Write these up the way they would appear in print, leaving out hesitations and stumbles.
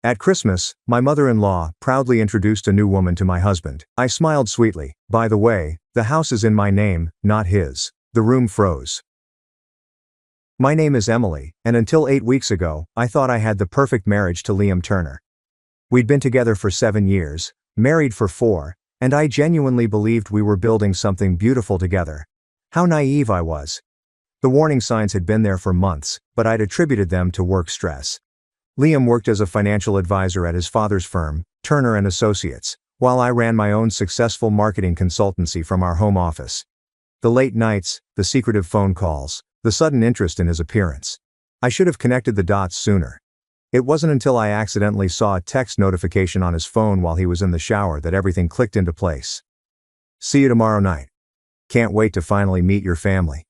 At Christmas, my mother-in-law proudly introduced a new woman to my husband. I smiled sweetly. By the way, the house is in my name, not his. The room froze. My name is Emily, and until 8 weeks ago, I thought I had the perfect marriage to Liam Turner. We'd been together for 7 years, married for 4, and I genuinely believed we were building something beautiful together. How naive I was. The warning signs had been there for months, but I'd attributed them to work stress. Liam worked as a financial advisor at his father's firm, Turner & Associates, while I ran my own successful marketing consultancy from our home office. The late nights, the secretive phone calls, the sudden interest in his appearance. I should have connected the dots sooner. It wasn't until I accidentally saw a text notification on his phone while he was in the shower that everything clicked into place. See you tomorrow night. Can't wait to finally meet your family.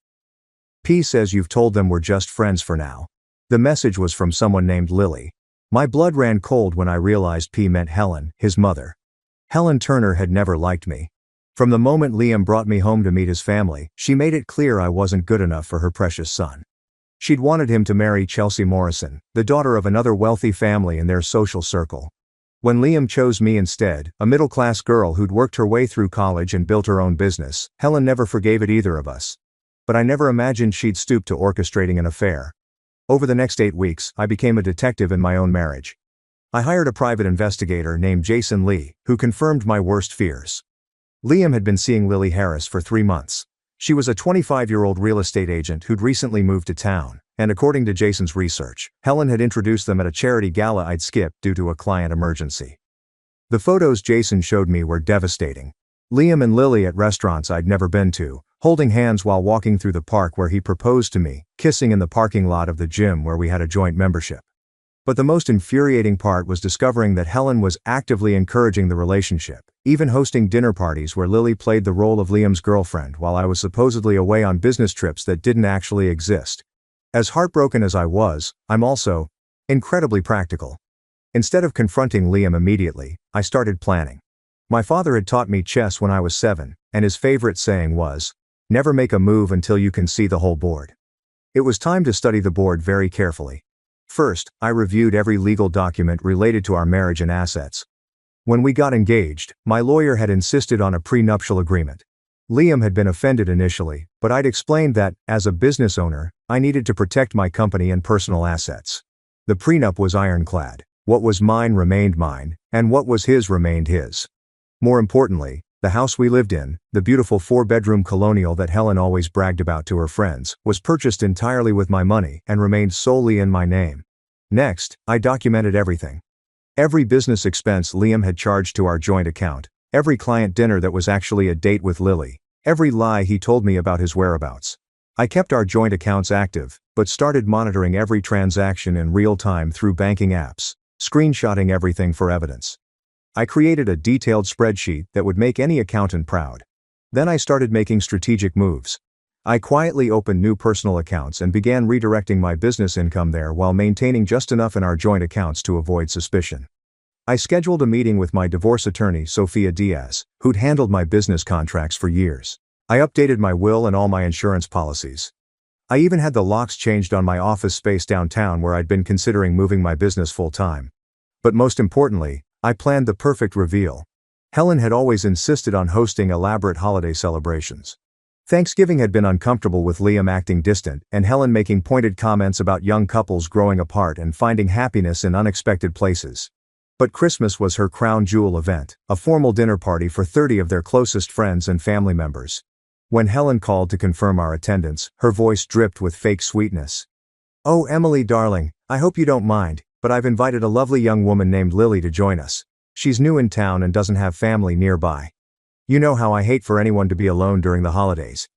P says you've told them we're just friends for now. The message was from someone named Lily. My blood ran cold when I realized P meant Helen, his mother. Helen Turner had never liked me. From the moment Liam brought me home to meet his family, she made it clear I wasn't good enough for her precious son. She'd wanted him to marry Chelsea Morrison, the daughter of another wealthy family in their social circle. When Liam chose me instead, a middle-class girl who'd worked her way through college and built her own business, Helen never forgave it either of us. But I never imagined she'd stoop to orchestrating an affair. Over the next 8 weeks, I became a detective in my own marriage. I hired a private investigator named Jason Lee, who confirmed my worst fears. Liam had been seeing Lily Harris for 3 months. She was a 25-year-old real estate agent who'd recently moved to town, and according to Jason's research, Helen had introduced them at a charity gala I'd skipped due to a client emergency. The photos Jason showed me were devastating. Liam and Lily at restaurants I'd never been to, holding hands while walking through the park where he proposed to me, kissing in the parking lot of the gym where we had a joint membership. But the most infuriating part was discovering that Helen was actively encouraging the relationship, even hosting dinner parties where Lily played the role of Liam's girlfriend while I was supposedly away on business trips that didn't actually exist. As heartbroken as I was, I'm also incredibly practical. Instead of confronting Liam immediately, I started planning. My father had taught me chess when I was 7, and his favorite saying was, "Never make a move until you can see the whole board." It was time to study the board very carefully. First, I reviewed every legal document related to our marriage and assets. When we got engaged, my lawyer had insisted on a prenuptial agreement. Liam had been offended initially, but I'd explained that, as a business owner, I needed to protect my company and personal assets. The prenup was ironclad. What was mine remained mine, and what was his remained his. More importantly, the house we lived in, the beautiful 4-bedroom colonial that Helen always bragged about to her friends, was purchased entirely with my money and remained solely in my name. Next, I documented everything. Every business expense Liam had charged to our joint account, every client dinner that was actually a date with Lily, every lie he told me about his whereabouts. I kept our joint accounts active, but started monitoring every transaction in real time through banking apps, screenshotting everything for evidence. I created a detailed spreadsheet that would make any accountant proud. Then I started making strategic moves. I quietly opened new personal accounts and began redirecting my business income there while maintaining just enough in our joint accounts to avoid suspicion. I scheduled a meeting with my divorce attorney, Sophia Diaz, who'd handled my business contracts for years. I updated my will and all my insurance policies. I even had the locks changed on my office space downtown where I'd been considering moving my business full-time. But most importantly, I planned the perfect reveal. Helen had always insisted on hosting elaborate holiday celebrations. Thanksgiving had been uncomfortable with Liam acting distant and Helen making pointed comments about young couples growing apart and finding happiness in unexpected places. But Christmas was her crown jewel event, a formal dinner party for 30 of their closest friends and family members. When Helen called to confirm our attendance, her voice dripped with fake sweetness. "Oh, Emily darling, I hope you don't mind, but I've invited a lovely young woman named Lily to join us. She's new in town and doesn't have family nearby. You know how I hate for anyone to be alone during the holidays."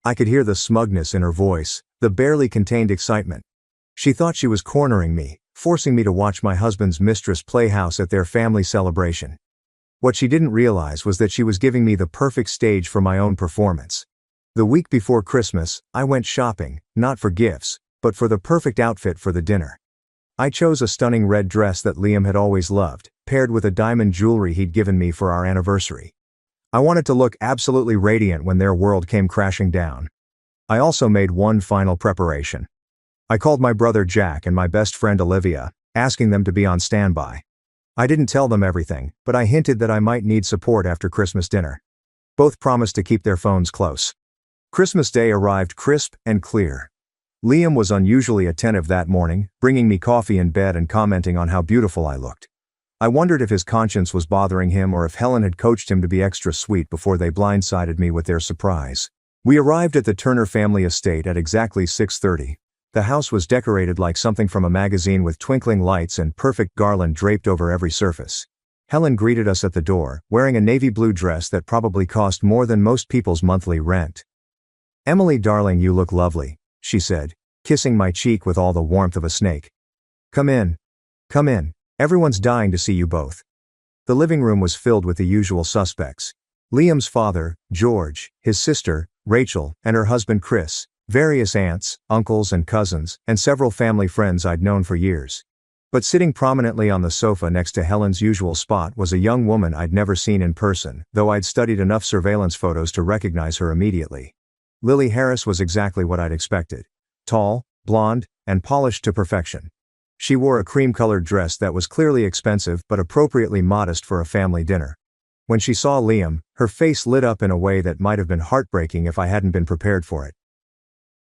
I could hear the smugness in her voice, the barely contained excitement. She thought she was cornering me, forcing me to watch my husband's mistress play house at their family celebration. What she didn't realize was that she was giving me the perfect stage for my own performance. The week before Christmas, I went shopping, not for gifts, but for the perfect outfit for the dinner. I chose a stunning red dress that Liam had always loved, paired with a diamond jewelry he'd given me for our anniversary. I wanted to look absolutely radiant when their world came crashing down. I also made one final preparation. I called my brother Jack and my best friend Olivia, asking them to be on standby. I didn't tell them everything, but I hinted that I might need support after Christmas dinner. Both promised to keep their phones close. Christmas Day arrived crisp and clear. Liam was unusually attentive that morning, bringing me coffee in bed and commenting on how beautiful I looked. I wondered if his conscience was bothering him or if Helen had coached him to be extra sweet before they blindsided me with their surprise. We arrived at the Turner family estate at exactly 6:30. The house was decorated like something from a magazine with twinkling lights and perfect garland draped over every surface. Helen greeted us at the door, wearing a navy blue dress that probably cost more than most people's monthly rent. "Emily, darling, you look lovely," she said, kissing my cheek with all the warmth of a snake. "Come in. Come in. Everyone's dying to see you both." The living room was filled with the usual suspects. Liam's father, George, his sister, Rachel, and her husband Chris, various aunts, uncles and cousins, and several family friends I'd known for years. But sitting prominently on the sofa next to Helen's usual spot was a young woman I'd never seen in person, though I'd studied enough surveillance photos to recognize her immediately. Lily Harris was exactly what I'd expected. Tall, blonde, and polished to perfection. She wore a cream-colored dress that was clearly expensive but appropriately modest for a family dinner. When she saw Liam, her face lit up in a way that might have been heartbreaking if I hadn't been prepared for it.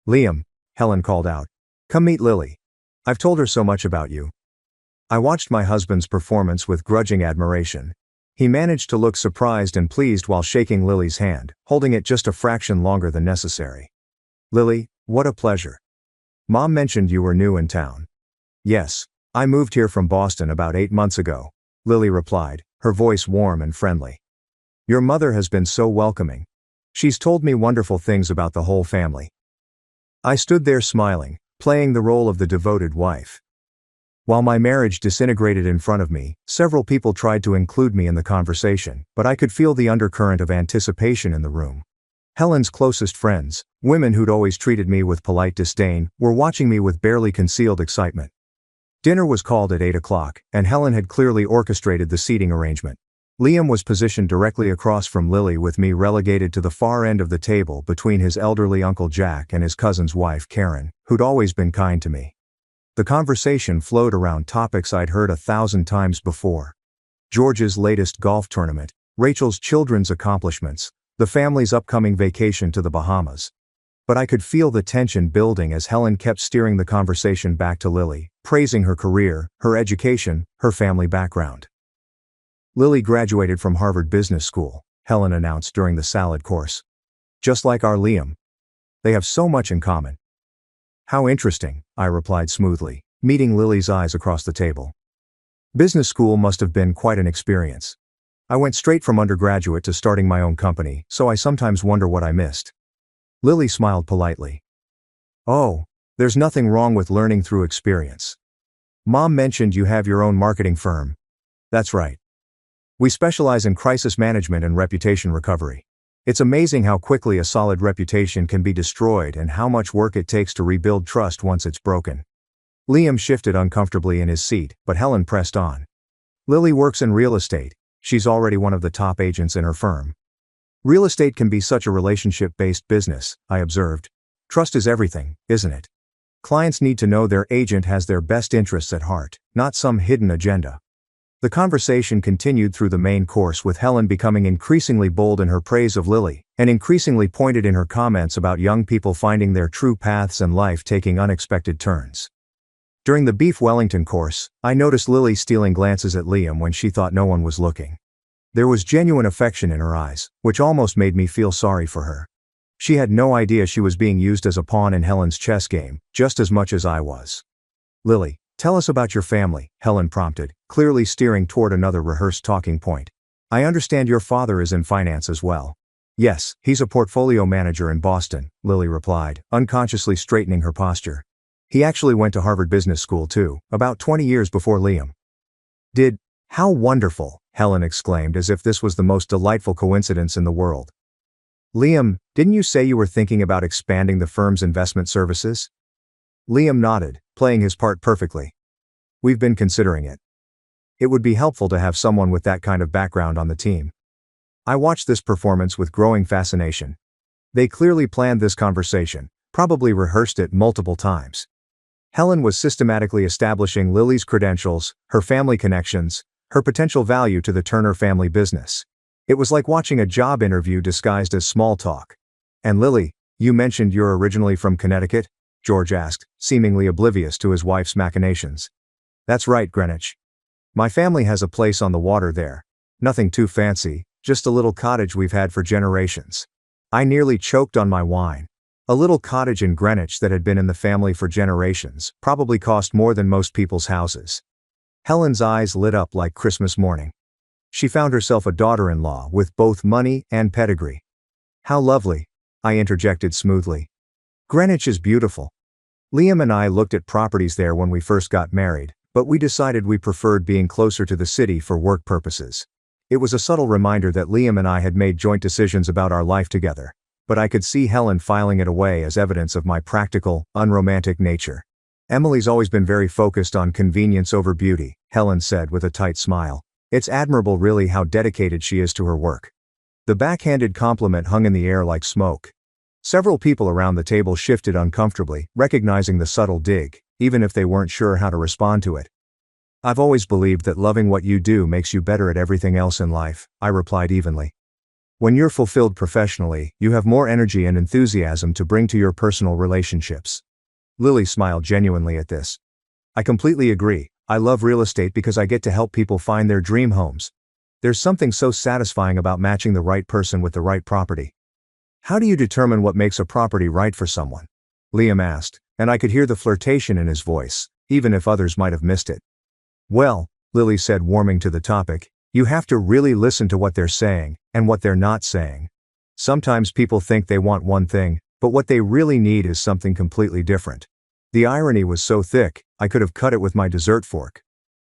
"Liam," Helen called out. "Come meet Lily. I've told her so much about you." I watched my husband's performance with grudging admiration. He managed to look surprised and pleased while shaking Lily's hand, holding it just a fraction longer than necessary. "Lily, what a pleasure. Mom mentioned you were new in town." "Yes, I moved here from Boston about 8 months ago," Lily replied, her voice warm and friendly. "Your mother has been so welcoming. She's told me wonderful things about the whole family." I stood there smiling, playing the role of the devoted wife. While my marriage disintegrated in front of me, several people tried to include me in the conversation, but I could feel the undercurrent of anticipation in the room. Helen's closest friends, women who'd always treated me with polite disdain, were watching me with barely concealed excitement. Dinner was called at 8 o'clock, and Helen had clearly orchestrated the seating arrangement. Liam was positioned directly across from Lily, with me relegated to the far end of the table between his elderly Uncle Jack and his cousin's wife Karen, who'd always been kind to me. The conversation flowed around topics I'd heard 1,000 times before. George's latest golf tournament, Rachel's children's accomplishments, the family's upcoming vacation to the Bahamas. But I could feel the tension building as Helen kept steering the conversation back to Lily, praising her career, her education, her family background. "Lily graduated from Harvard Business School," Helen announced during the salad course. "Just like our Liam. They have so much in common." "How interesting," I replied smoothly, meeting Lily's eyes across the table. Business school must have been quite an experience. I went straight from undergraduate to starting my own company, so I sometimes wonder what I missed. Lily smiled politely. "Oh, there's nothing wrong with learning through experience. Mom mentioned you have your own marketing firm." "That's right. We specialize in crisis management and reputation recovery. It's amazing how quickly a solid reputation can be destroyed and how much work it takes to rebuild trust once it's broken." Liam shifted uncomfortably in his seat, but Helen pressed on. "Lily works in real estate. She's already one of the top agents in her firm." "Real estate can be such a relationship-based business," I observed. "Trust is everything, isn't it? Clients need to know their agent has their best interests at heart, not some hidden agenda." The conversation continued through the main course, with Helen becoming increasingly bold in her praise of Lily, and increasingly pointed in her comments about young people finding their true paths and life taking unexpected turns. During the beef Wellington course, I noticed Lily stealing glances at Liam when she thought no one was looking. There was genuine affection in her eyes, which almost made me feel sorry for her. She had no idea she was being used as a pawn in Helen's chess game, just as much as I was. "Lily, tell us about your family," Helen prompted, clearly steering toward another rehearsed talking point. "I understand your father is in finance as well." "Yes, he's a portfolio manager in Boston," Lily replied, unconsciously straightening her posture. "He actually went to Harvard Business School too, about 20 years before Liam." "Did? How wonderful," Helen exclaimed as if this was the most delightful coincidence in the world. "Liam, didn't you say you were thinking about expanding the firm's investment services?" Liam nodded, playing his part perfectly. "We've been considering it. It would be helpful to have someone with that kind of background on the team." I watched this performance with growing fascination. They clearly planned this conversation, probably rehearsed it multiple times. Helen was systematically establishing Lily's credentials, her family connections, her potential value to the Turner family business. It was like watching a job interview disguised as small talk. "And Lily, you mentioned you're originally from Connecticut?" George asked, seemingly oblivious to his wife's machinations. "That's right, Greenwich. My family has a place on the water there. Nothing too fancy, just a little cottage we've had for generations." I nearly choked on my wine. A little cottage in Greenwich that had been in the family for generations probably cost more than most people's houses. Helen's eyes lit up like Christmas morning. She found herself a daughter-in-law with both money and pedigree. "How lovely," I interjected smoothly. "Greenwich is beautiful. Liam and I looked at properties there when we first got married, but we decided we preferred being closer to the city for work purposes." It was a subtle reminder that Liam and I had made joint decisions about our life together, but I could see Helen filing it away as evidence of my practical, unromantic nature. "Emily's always been very focused on convenience over beauty," Helen said with a tight smile. "It's admirable really how dedicated she is to her work." The backhanded compliment hung in the air like smoke. Several people around the table shifted uncomfortably, recognizing the subtle dig, even if they weren't sure how to respond to it. "I've always believed that loving what you do makes you better at everything else in life," I replied evenly. "When you're fulfilled professionally, you have more energy and enthusiasm to bring to your personal relationships." Lily smiled genuinely at this. "I completely agree. I love real estate because I get to help people find their dream homes. There's something so satisfying about matching the right person with the right property." "How do you determine what makes a property right for someone?" Liam asked, and I could hear the flirtation in his voice, even if others might have missed it. "Well," Lily said, warming to the topic, "you have to really listen to what they're saying, and what they're not saying. Sometimes people think they want one thing, but what they really need is something completely different." The irony was so thick, I could have cut it with my dessert fork.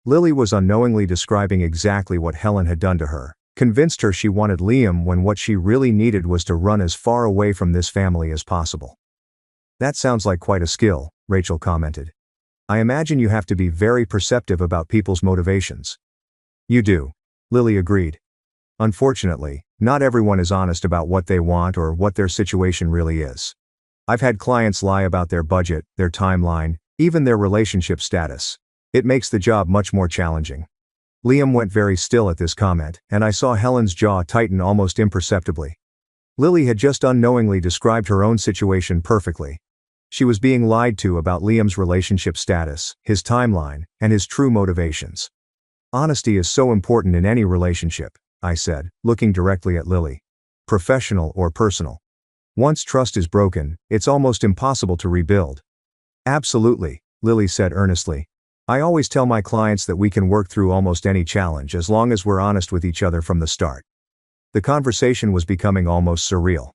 Lily was unknowingly describing exactly what Helen had done to her, convinced her she wanted Liam when what she really needed was to run as far away from this family as possible. "That sounds like quite a skill," Rachel commented. "I imagine you have to be very perceptive about people's motivations." "You do," Lily agreed. "Unfortunately, not everyone is honest about what they want or what their situation really is. I've had clients lie about their budget, their timeline, even their relationship status. It makes the job much more challenging." Liam went very still at this comment, and I saw Helen's jaw tighten almost imperceptibly. Lily had just unknowingly described her own situation perfectly. She was being lied to about Liam's relationship status, his timeline, and his true motivations. "Honesty is so important in any relationship," I said, looking directly at Lily. "Professional or personal. Once trust is broken, it's almost impossible to rebuild." "Absolutely," Lily said earnestly. "I always tell my clients that we can work through almost any challenge as long as we're honest with each other from the start." The conversation was becoming almost surreal.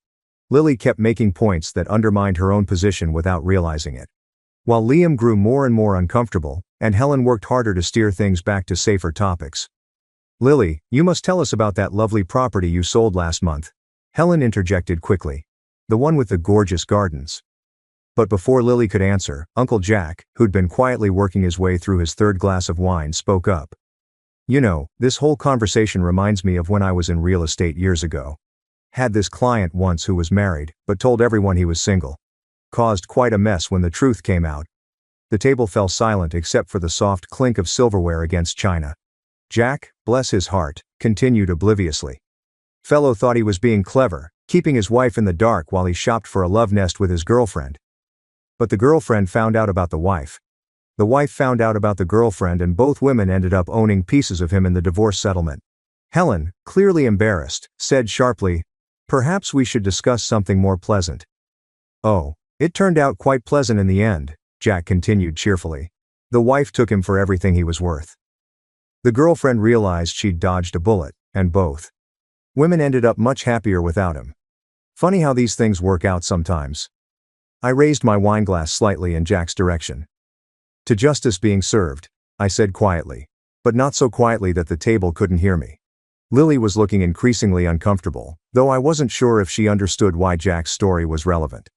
Lily kept making points that undermined her own position without realizing it. While Liam grew more and more uncomfortable, and Helen worked harder to steer things back to safer topics. "Lily, you must tell us about that lovely property you sold last month," Helen interjected quickly. "The one with the gorgeous gardens." But before Lily could answer, Uncle Jack, who'd been quietly working his way through his third glass of wine, spoke up. "You know, this whole conversation reminds me of when I was in real estate years ago. Had this client once who was married, but told everyone he was single. Caused quite a mess when the truth came out." The table fell silent except for the soft clink of silverware against china. Jack, bless his heart, continued obliviously. "Fellow thought he was being clever, keeping his wife in the dark while he shopped for a love nest with his girlfriend. But the girlfriend found out about the wife. The wife found out about the girlfriend, and both women ended up owning pieces of him in the divorce settlement." Helen, clearly embarrassed, said sharply, "Perhaps we should discuss something more pleasant." "Oh, it turned out quite pleasant in the end," Jack continued cheerfully. "The wife took him for everything he was worth. The girlfriend realized she'd dodged a bullet, and both women ended up much happier without him. Funny how these things work out sometimes." I raised my wineglass slightly in Jack's direction. "To justice being served," I said quietly, but not so quietly that the table couldn't hear me. Lily was looking increasingly uncomfortable, though I wasn't sure if she understood why Jack's story was relevant.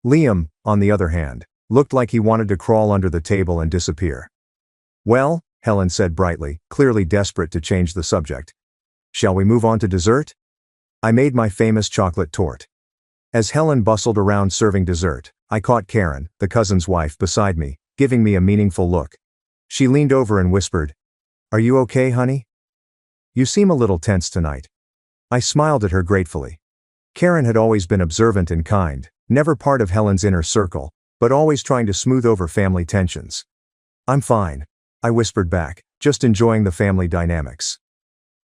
Liam, on the other hand, looked like he wanted to crawl under the table and disappear. "Well," Helen said brightly, clearly desperate to change the subject. "Shall we move on to dessert?" I made my famous chocolate torte. As Helen bustled around serving dessert, I caught Karen, the cousin's wife, beside me, giving me a meaningful look. She leaned over and whispered, "Are you okay, honey? You seem a little tense tonight." I smiled at her gratefully. Karen had always been observant and kind, never part of Helen's inner circle, but always trying to smooth over family tensions. "I'm fine," I whispered back, just enjoying the family dynamics.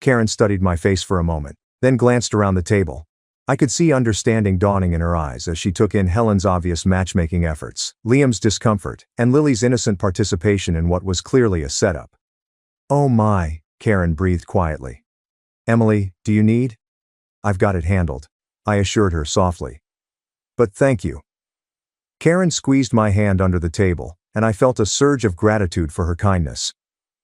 Karen studied my face for a moment, then glanced around the table. I could see understanding dawning in her eyes as she took in Helen's obvious matchmaking efforts, Liam's discomfort, and Lily's innocent participation in what was clearly a setup. "Oh my," Karen breathed quietly. "Emily, do you need?" "I've got it handled," I assured her softly. "But thank you." Karen squeezed my hand under the table, and I felt a surge of gratitude for her kindness.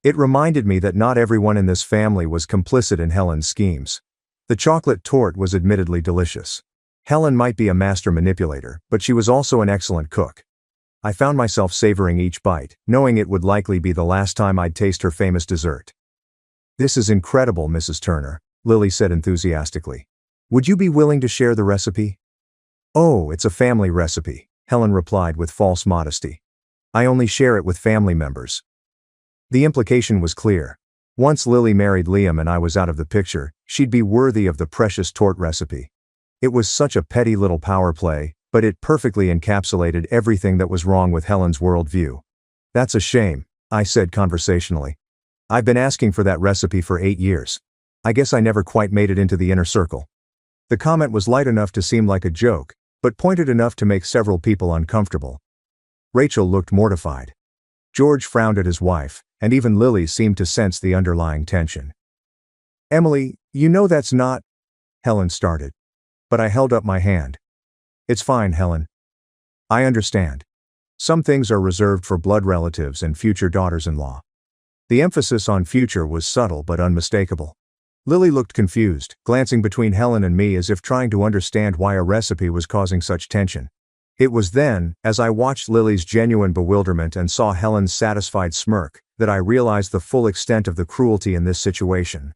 It reminded me that not everyone in this family was complicit in Helen's schemes. The chocolate torte was admittedly delicious. Helen might be a master manipulator, but she was also an excellent cook. I found myself savoring each bite, knowing it would likely be the last time I'd taste her famous dessert. "This is incredible, Mrs. Turner," Lily said enthusiastically. "Would you be willing to share the recipe?" "Oh, it's a family recipe," Helen replied with false modesty. "I only share it with family members." The implication was clear. Once Lily married Liam and I was out of the picture, she'd be worthy of the precious torte recipe. It was such a petty little power play, but it perfectly encapsulated everything that was wrong with Helen's worldview. "That's a shame," I said conversationally. "I've been asking for that recipe for 8 years. I guess I never quite made it into the inner circle." The comment was light enough to seem like a joke, but pointed enough to make several people uncomfortable. Rachel looked mortified. George frowned at his wife, and even Lily seemed to sense the underlying tension. "Emily, you know that's not—" Helen started. But I held up my hand. "It's fine, Helen. I understand. Some things are reserved for blood relatives and future daughters-in-law." The emphasis on future was subtle but unmistakable. Lily looked confused, glancing between Helen and me as if trying to understand why a recipe was causing such tension. It was then, as I watched Lily's genuine bewilderment and saw Helen's satisfied smirk, that I realized the full extent of the cruelty in this situation.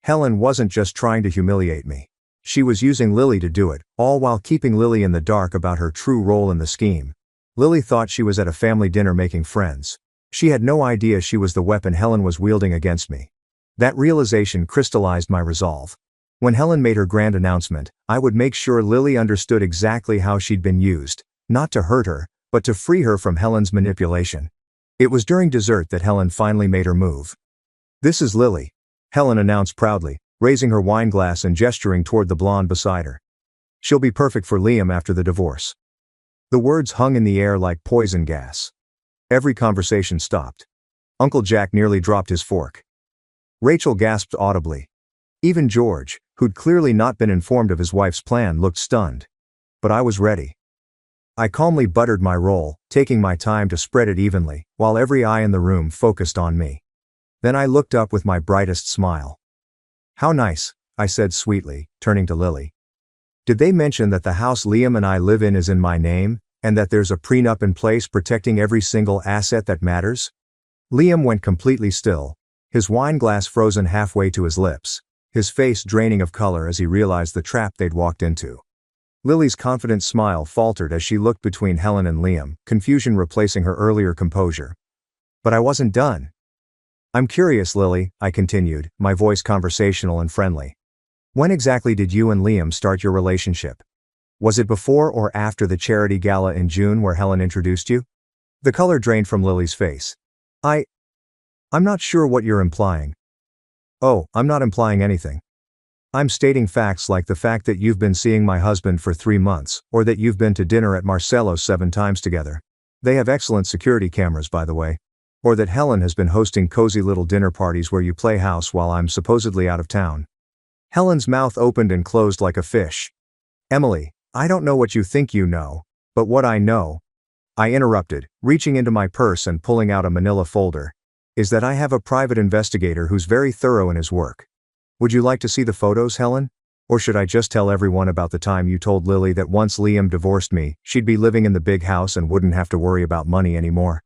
Helen wasn't just trying to humiliate me. She was using Lily to do it, all while keeping Lily in the dark about her true role in the scheme. Lily thought she was at a family dinner making friends. She had no idea she was the weapon Helen was wielding against me. That realization crystallized my resolve. When Helen made her grand announcement, I would make sure Lily understood exactly how she'd been used, not to hurt her, but to free her from Helen's manipulation. It was during dessert that Helen finally made her move. "This is Lily," Helen announced proudly, raising her wine glass and gesturing toward the blonde beside her. "She'll be perfect for Liam after the divorce." The words hung in the air like poison gas. Every conversation stopped. Uncle Jack nearly dropped his fork. Rachel gasped audibly. Even George, who'd clearly not been informed of his wife's plan, looked stunned. But I was ready. I calmly buttered my roll, taking my time to spread it evenly, while every eye in the room focused on me. Then I looked up with my brightest smile. "How nice," I said sweetly, turning to Lily. "Did they mention that the house Liam and I live in is in my name, and that there's a prenup in place protecting every single asset that matters?" Liam went completely still, his wine glass frozen halfway to his lips, his face draining of color as he realized the trap they'd walked into. Lily's confident smile faltered as she looked between Helen and Liam, confusion replacing her earlier composure. But I wasn't done. "I'm curious, Lily," I continued, my voice conversational and friendly. "When exactly did you and Liam start your relationship? Was it before or after the charity gala in June where Helen introduced you?" The color drained from Lily's face. I'm not sure what you're implying." "Oh, I'm not implying anything. I'm stating facts like the fact that you've been seeing my husband for 3 months, or that you've been to dinner at Marcello's 7 times together. They have excellent security cameras, by the way. Or that Helen has been hosting cozy little dinner parties where you play house while I'm supposedly out of town." Helen's mouth opened and closed like a fish. "Emily, I don't know what you think you know, but what I know," I interrupted, reaching into my purse and pulling out a manila folder, "is that I have a private investigator who's very thorough in his work. Would you like to see the photos, Helen? Or should I just tell everyone about the time you told Lily that once Liam divorced me, she'd be living in the big house and wouldn't have to worry about money anymore?"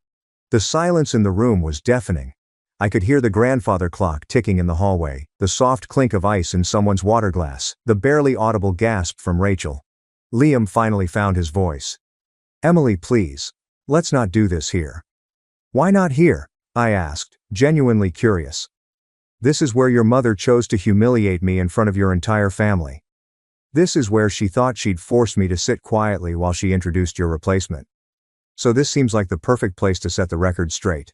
The silence in the room was deafening. I could hear the grandfather clock ticking in the hallway, the soft clink of ice in someone's water glass, the barely audible gasp from Rachel. Liam finally found his voice. "Emily, please. Let's not do this here." Why not here? I asked, genuinely curious. This is where your mother chose to humiliate me in front of your entire family. This is where she thought she'd force me to sit quietly while she introduced your replacement. So this seems like the perfect place to set the record straight.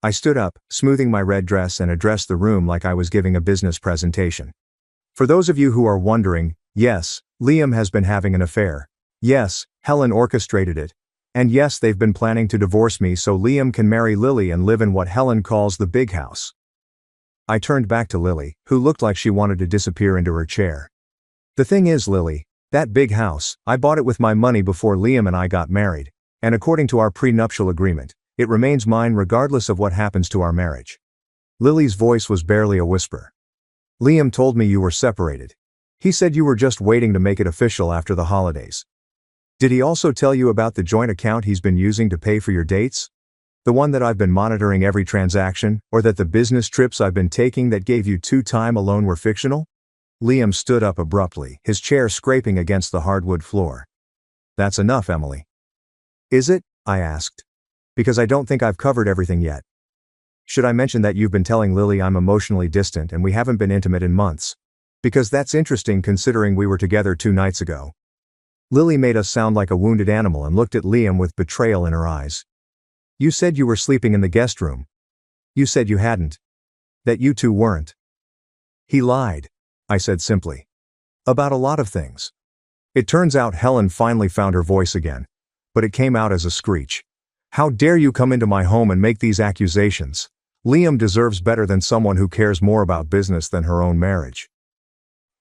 I stood up, smoothing my red dress, and addressed the room like I was giving a business presentation. For those of you who are wondering, yes, Liam has been having an affair. Yes, Helen orchestrated it. And yes, they've been planning to divorce me so Liam can marry Lily and live in what Helen calls the big house. I turned back to Lily, who looked like she wanted to disappear into her chair. The thing is, Lily, that big house, I bought it with my money before Liam and I got married, and according to our prenuptial agreement, it remains mine regardless of what happens to our marriage. Lily's voice was barely a whisper. Liam told me you were separated. He said you were just waiting to make it official after the holidays. Did he also tell you about the joint account he's been using to pay for your dates? The one that I've been monitoring every transaction, or that the business trips I've been taking that gave you time alone were fictional? Liam stood up abruptly, his chair scraping against the hardwood floor. That's enough, Emily. Is it? I asked. Because I don't think I've covered everything yet. Should I mention that you've been telling Lily I'm emotionally distant and we haven't been intimate in months? Because that's interesting considering we were together 2 nights ago. Lily made us sound like a wounded animal and looked at Liam with betrayal in her eyes. You said you were sleeping in the guest room. You said you hadn't. That you two weren't. He lied, I said simply. About a lot of things. It turns out Helen finally found her voice again. But it came out as a screech. How dare you come into my home and make these accusations? Liam deserves better than someone who cares more about business than her own marriage.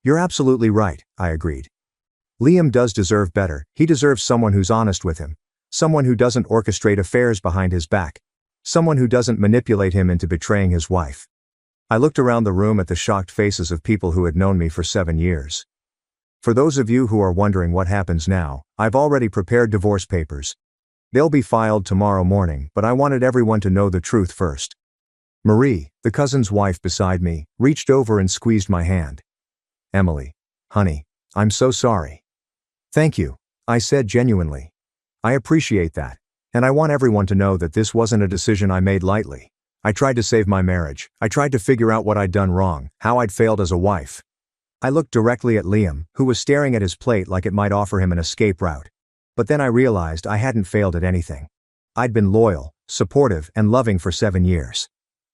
You're absolutely right, I agreed. Liam does deserve better. He deserves someone who's honest with him. Someone who doesn't orchestrate affairs behind his back. Someone who doesn't manipulate him into betraying his wife. I looked around the room at the shocked faces of people who had known me for 7 years. For those of you who are wondering what happens now, I've already prepared divorce papers. They'll be filed tomorrow morning, but I wanted everyone to know the truth first. Marie, the cousin's wife beside me, reached over and squeezed my hand. Emily, honey, I'm so sorry. Thank you, I said genuinely. I appreciate that, and I want everyone to know that this wasn't a decision I made lightly. I tried to save my marriage. I tried to figure out what I'd done wrong, how I'd failed as a wife. I looked directly at Liam, who was staring at his plate like it might offer him an escape route. But then I realized I hadn't failed at anything. I'd been loyal, supportive, and loving for 7 years.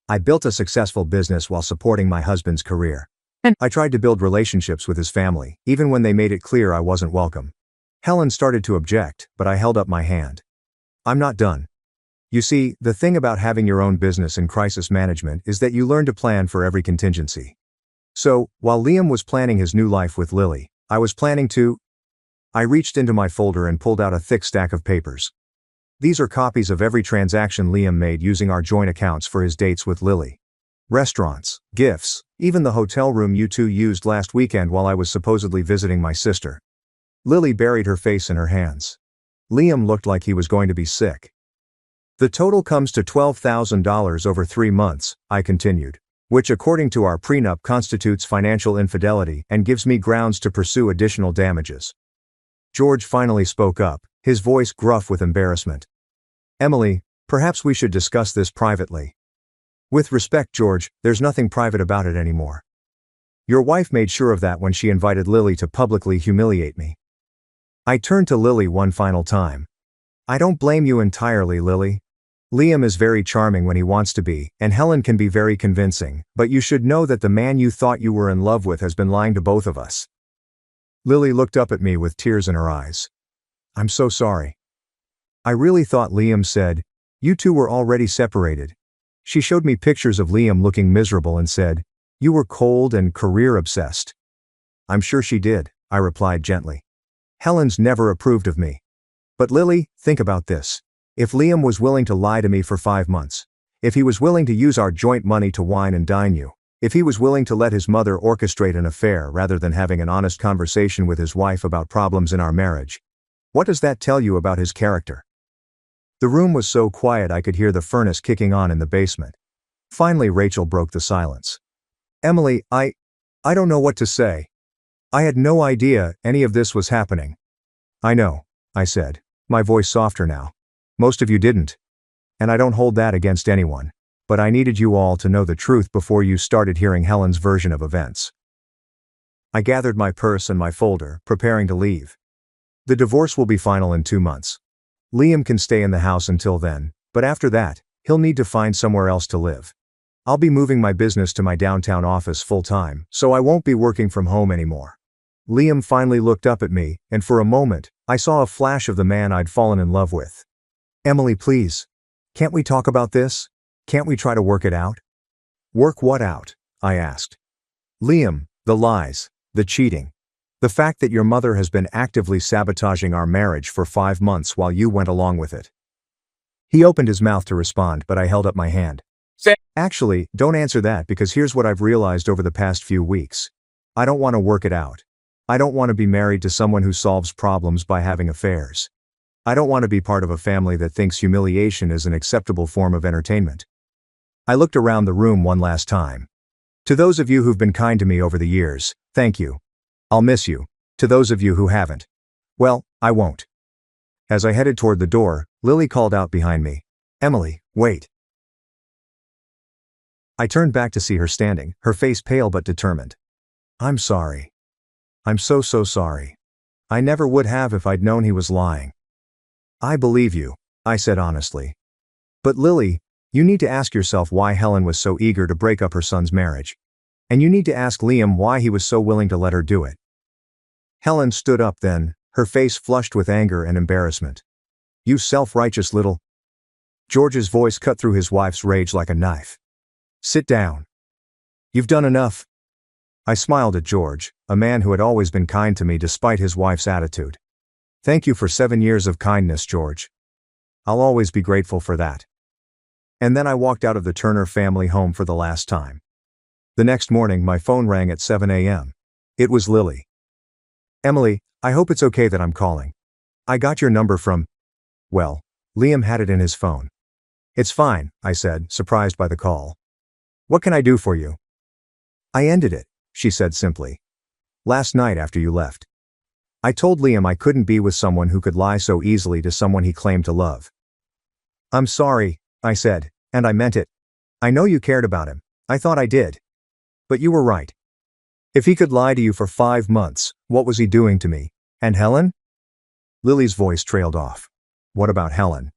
I built a successful business while supporting my husband's career. And I tried to build relationships with his family, even when they made it clear I wasn't welcome. Helen started to object, but I held up my hand. I'm not done. You see, the thing about having your own business in crisis management is that you learn to plan for every contingency. So, while Liam was planning his new life with Lily, I was planning to. I reached into my folder and pulled out a thick stack of papers. These are copies of every transaction Liam made using our joint accounts for his dates with Lily. Restaurants, gifts, even the hotel room you two used last weekend while I was supposedly visiting my sister. Lily buried her face in her hands. Liam looked like he was going to be sick. The total comes to $12,000 over 3 months, I continued, which according to our prenup constitutes financial infidelity and gives me grounds to pursue additional damages. George finally spoke up, his voice gruff with embarrassment. Emily, perhaps we should discuss this privately. With respect, George, there's nothing private about it anymore. Your wife made sure of that when she invited Lily to publicly humiliate me. I turned to Lily one final time. I don't blame you entirely, Lily. Liam is very charming when he wants to be, and Helen can be very convincing, but you should know that the man you thought you were in love with has been lying to both of us. Lily looked up at me with tears in her eyes. I'm so sorry. I really thought Liam said, you two were already separated. She showed me pictures of Liam looking miserable and said, you were cold and career obsessed. I'm sure she did, I replied gently. Helen's never approved of me. But Lily, think about this. If Liam was willing to lie to me for 5 months, if he was willing to use our joint money to wine and dine you, if he was willing to let his mother orchestrate an affair rather than having an honest conversation with his wife about problems in our marriage, what does that tell you about his character? The room was so quiet I could hear the furnace kicking on in the basement. Finally, Rachel broke the silence. Emily, I don't know what to say. I had no idea any of this was happening. I know, I said, my voice softer now. Most of you didn't. And I don't hold that against anyone. But I needed you all to know the truth before you started hearing Helen's version of events. I gathered my purse and my folder, preparing to leave. The divorce will be final in 2 months. Liam can stay in the house until then, but after that, he'll need to find somewhere else to live. I'll be moving my business to my downtown office full-time, so I won't be working from home anymore. Liam finally looked up at me, and for a moment, I saw a flash of the man I'd fallen in love with. Emily, please. Can't we talk about this? Can't we try to work it out? Work what out? I asked. Liam, the lies, the cheating. The fact that your mother has been actively sabotaging our marriage for 5 months while you went along with it. He opened his mouth to respond, but I held up my hand. Actually, don't answer that because here's what I've realized over the past few weeks. I don't want to work it out. I don't want to be married to someone who solves problems by having affairs. I don't want to be part of a family that thinks humiliation is an acceptable form of entertainment. I looked around the room one last time. To those of you who've been kind to me over the years, thank you. I'll miss you. To those of you who haven't, well, I won't. As I headed toward the door, Lily called out behind me. Emily, wait. I turned back to see her standing, her face pale but determined. I'm sorry. I'm so sorry. I never would have if I'd known he was lying. I believe you, I said honestly. But Lily, you need to ask yourself why Helen was so eager to break up her son's marriage. And you need to ask Liam why he was so willing to let her do it. Helen stood up then, her face flushed with anger and embarrassment. You self-righteous little... George's voice cut through his wife's rage like a knife. Sit down. You've done enough. I smiled at George, a man who had always been kind to me despite his wife's attitude. Thank you for 7 years of kindness, George. I'll always be grateful for that. And then I walked out of the Turner family home for the last time. The next morning my phone rang at 7 a.m. It was Lily. Emily, I hope it's okay that I'm calling. I got your number from... Well, Liam had it in his phone. It's fine, I said, surprised by the call. What can I do for you? I ended it, she said simply. Last night after you left. I told Liam I couldn't be with someone who could lie so easily to someone he claimed to love. I'm sorry, I said, and I meant it. I know you cared about him. I thought I did. But you were right. If he could lie to you for 5 months, what was he doing to me? And Helen? Lily's voice trailed off. What about Helen?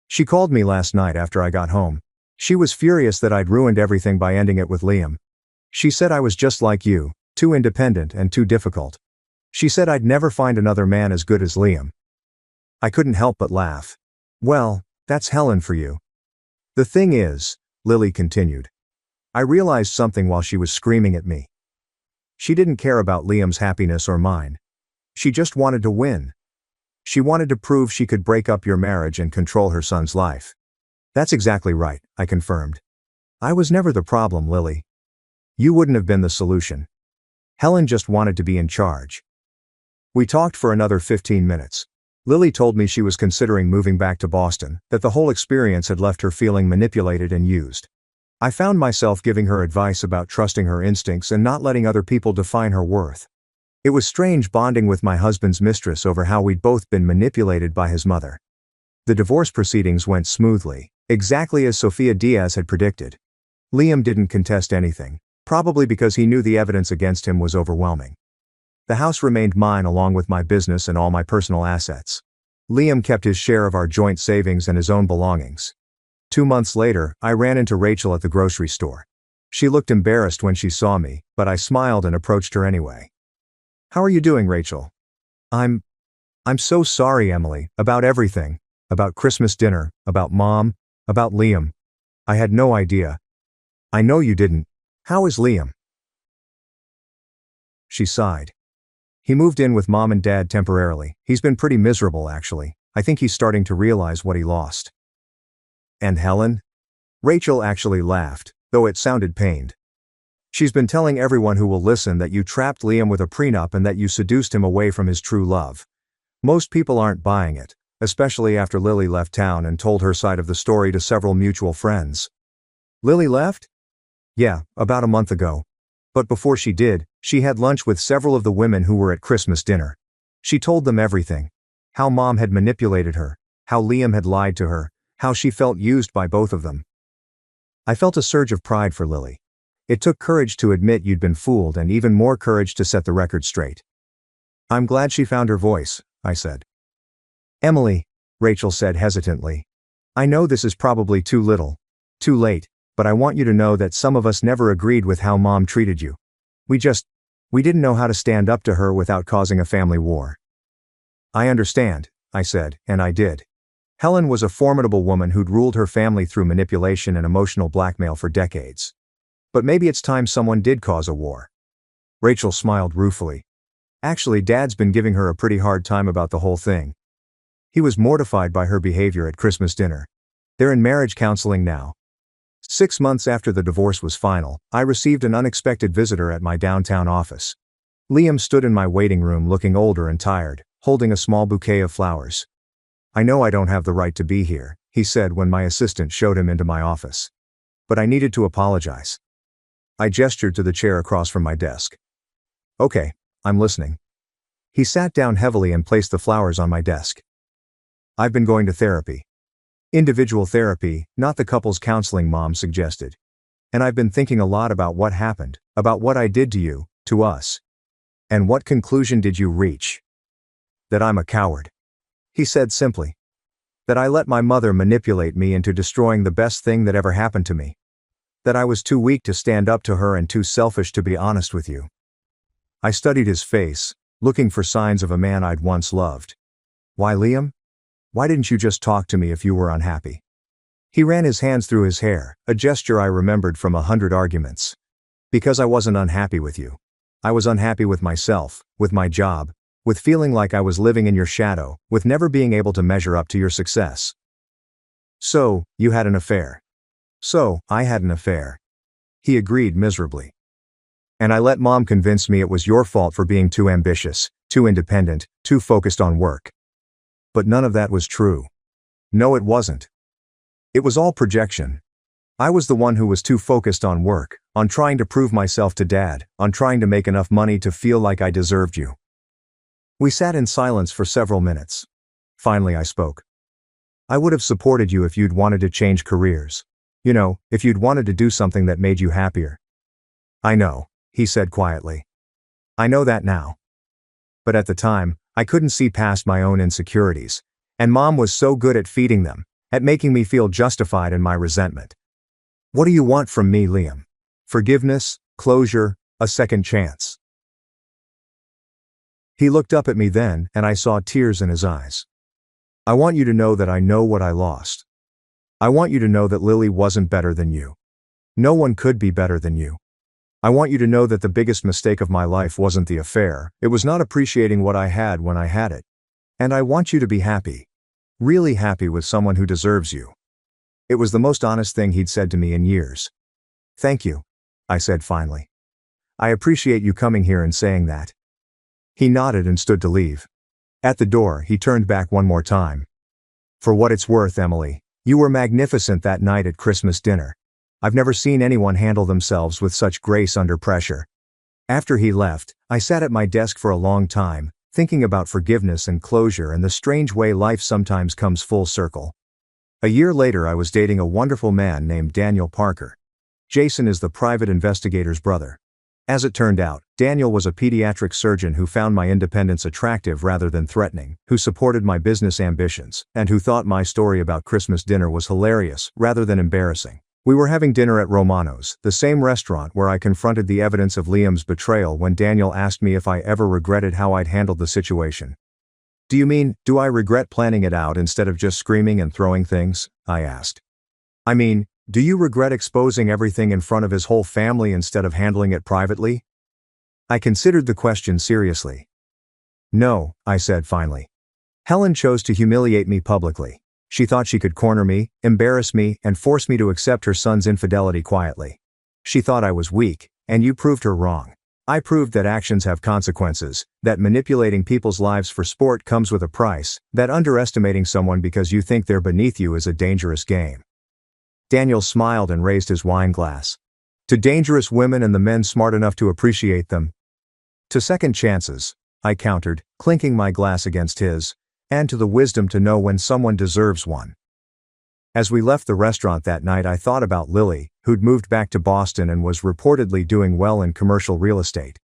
She called me last night after I got home. She was furious that I'd ruined everything by ending it with Liam. She said I was just like you, too independent and too difficult. She said I'd never find another man as good as Liam. I couldn't help but laugh. Well, that's Helen for you. The thing is, Lily continued, I realized something while she was screaming at me. She didn't care about Liam's happiness or mine. She just wanted to win. She wanted to prove she could break up your marriage and control her son's life. That's exactly right, I confirmed. I was never the problem, Lily. You wouldn't have been the solution. Helen just wanted to be in charge. We talked for another 15 minutes. Lily told me she was considering moving back to Boston, that the whole experience had left her feeling manipulated and used. I found myself giving her advice about trusting her instincts and not letting other people define her worth. It was strange bonding with my husband's mistress over how we'd both been manipulated by his mother. The divorce proceedings went smoothly, exactly as Sophia Diaz had predicted. Liam didn't contest anything, probably because he knew the evidence against him was overwhelming. The house remained mine along with my business and all my personal assets. Liam kept his share of our joint savings and his own belongings. 2 months later, I ran into Rachel at the grocery store. She looked embarrassed when she saw me, but I smiled and approached her anyway. How are you doing, Rachel? I'm so sorry, Emily, about everything. About Christmas dinner, about Mom, about Liam. I had no idea. I know you didn't. How is Liam? She sighed. He moved in with Mom and Dad temporarily. He's been pretty miserable, actually. I think he's starting to realize what he lost. And Helen? Rachel actually laughed, though it sounded pained. She's been telling everyone who will listen that you trapped Liam with a prenup and that you seduced him away from his true love. Most people aren't buying it, especially after Lily left town and told her side of the story to several mutual friends. Lily left? Yeah, about a month ago. But before she did, she had lunch with several of the women who were at Christmas dinner. She told them everything. How Mom had manipulated her. how Liam had lied to her, how she felt used by both of them. I felt a surge of pride for Lily. It took courage to admit you'd been fooled and even more courage to set the record straight. I'm glad she found her voice, I said. Emily, Rachel said hesitantly. I know this is probably too late, but I want you to know that some of us never agreed with how Mom treated you. We didn't know how to stand up to her without causing a family war. I understand, I said, and I did. Helen was a formidable woman who'd ruled her family through manipulation and emotional blackmail for decades. But maybe it's time someone did cause a war. Rachel smiled ruefully. Actually, Dad's been giving her a pretty hard time about the whole thing. He was mortified by her behavior at Christmas dinner. They're in marriage counseling now. 6 months after the divorce was final, I received an unexpected visitor at my downtown office. Liam stood in my waiting room looking older and tired, holding a small bouquet of flowers. I know I don't have the right to be here, he said when my assistant showed him into my office. But I needed to apologize. I gestured to the chair across from my desk. Okay, I'm listening. He sat down heavily and placed the flowers on my desk. I've been going to therapy. Individual therapy, not the couples counseling Mom suggested. And I've been thinking a lot about what happened, about what I did to you, to us. And what conclusion did you reach? That I'm a coward. He said simply. That I let my mother manipulate me into destroying the best thing that ever happened to me. That I was too weak to stand up to her and too selfish to be honest with you. I studied his face, looking for signs of a man I'd once loved. Why, Liam? Why didn't you just talk to me if you were unhappy? He ran his hands through his hair, a gesture I remembered from 100 arguments. Because I wasn't unhappy with you. I was unhappy with myself, with my job, with feeling like I was living in your shadow, with never being able to measure up to your success. So, you had an affair. So, I had an affair. He agreed miserably. And I let Mom convince me it was your fault for being too ambitious, too independent, too focused on work. But none of that was true. No, it wasn't. It was all projection. I was the one who was too focused on work, on trying to prove myself to Dad, on trying to make enough money to feel like I deserved you. We sat in silence for several minutes. Finally I spoke. I would have supported you if you'd wanted to change careers. You know, if you'd wanted to do something that made you happier. I know, he said quietly. I know that now. But at the time, I couldn't see past my own insecurities, and Mom was so good at feeding them, at making me feel justified in my resentment. What do you want from me, Liam? Forgiveness, closure, a second chance. He looked up at me then, and I saw tears in his eyes. I want you to know that I know what I lost. I want you to know that Lily wasn't better than you. No one could be better than you. I want you to know that the biggest mistake of my life wasn't the affair, it was not appreciating what I had when I had it. And I want you to be happy. Really happy with someone who deserves you. It was the most honest thing he'd said to me in years. Thank you, I said finally. I appreciate you coming here and saying that. He nodded and stood to leave. At the door, he turned back one more time. For what it's worth, Emily, you were magnificent that night at Christmas dinner. I've never seen anyone handle themselves with such grace under pressure. After he left, I sat at my desk for a long time, thinking about forgiveness and closure and the strange way life sometimes comes full circle. A year later I was dating a wonderful man named Daniel Parker. Jason is the private investigator's brother. As it turned out, Daniel was a pediatric surgeon who found my independence attractive rather than threatening, who supported my business ambitions, and who thought my story about Christmas dinner was hilarious rather than embarrassing. We were having dinner at Romano's, the same restaurant where I confronted the evidence of Liam's betrayal when Daniel asked me if I ever regretted how I'd handled the situation. Do you mean, do I regret planning it out instead of just screaming and throwing things? I asked. I mean, do you regret exposing everything in front of his whole family instead of handling it privately? I considered the question seriously. No, I said finally. Helen chose to humiliate me publicly. She thought she could corner me, embarrass me, and force me to accept her son's infidelity quietly. She thought I was weak, and you proved her wrong. I proved that actions have consequences, that manipulating people's lives for sport comes with a price, that underestimating someone because you think they're beneath you is a dangerous game. Daniel smiled and raised his wine glass. To dangerous women and the men smart enough to appreciate them. To second chances, I countered, clinking my glass against his. and to the wisdom to know when someone deserves one. As we left the restaurant that night, I thought about Lily, who'd moved back to Boston and was reportedly doing well in commercial real estate.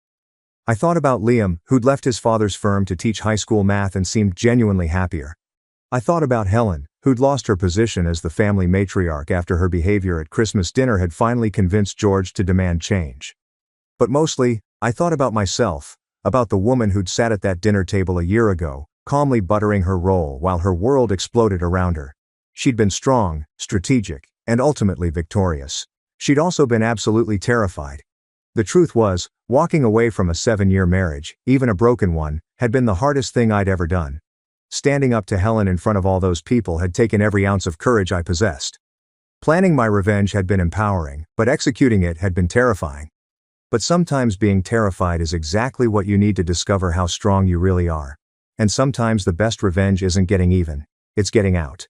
I thought about Liam, who'd left his father's firm to teach high school math and seemed genuinely happier. I thought about Helen, who'd lost her position as the family matriarch after her behavior at Christmas dinner had finally convinced George to demand change. But mostly, I thought about myself, about the woman who'd sat at that dinner table a year ago, calmly buttering her roll while her world exploded around her. She'd been strong, strategic, and ultimately victorious. She'd also been absolutely terrified. The truth was, walking away from a 7-year marriage, even a broken one, had been the hardest thing I'd ever done. Standing up to Helen in front of all those people had taken every ounce of courage I possessed. Planning my revenge had been empowering, but executing it had been terrifying. But sometimes being terrified is exactly what you need to discover how strong you really are. And sometimes the best revenge isn't getting even, it's getting out.